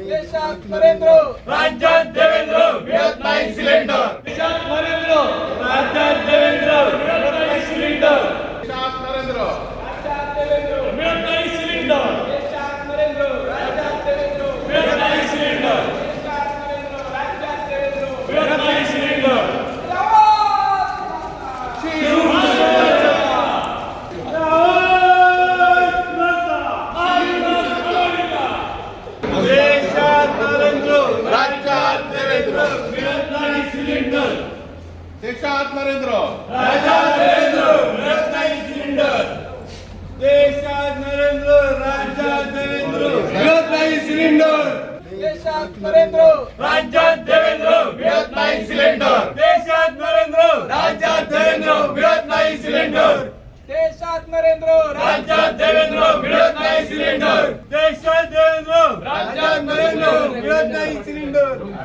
देशात नरेंद्र, राज्यात देवेंद्र, मिळत नाही सिलेंडर. देशात नरेंद्र, राज्यात देवेंद्र, मिळत नाही सिलेंडर. देशात नरेंद्र, राज्यात देवेंद्र, मिळत नाही सिलेंडर. देशात नरेंद्र, राज्यात देवेंद्र, मिळत नाही सिलेंडर. देशात नरेंद्र, राज्यात देवेंद्र, मिळत नाही सिलेंडर. देशात नरेंद्र, राज्यात देवेंद्र, मिळत नाही सिलेंडर. देशात नरेंद्र, राज्यात देवेंद्र, मिळत नाही सिलेंडर. देशात नरेंद्र, राज्यात देवेंद्र, मिळत नाही सिलेंडर. देशात नरेंद्र, राज्यात देवेंद्र, मिळत नाही सिलेंडर. देशात नरेंद्र, राज्यात देवेंद्र, मिळत नाही सिलेंडर. देशात देवेंद्र, राज्यात नरेंद्र, मिळत नाही सिलेंडर.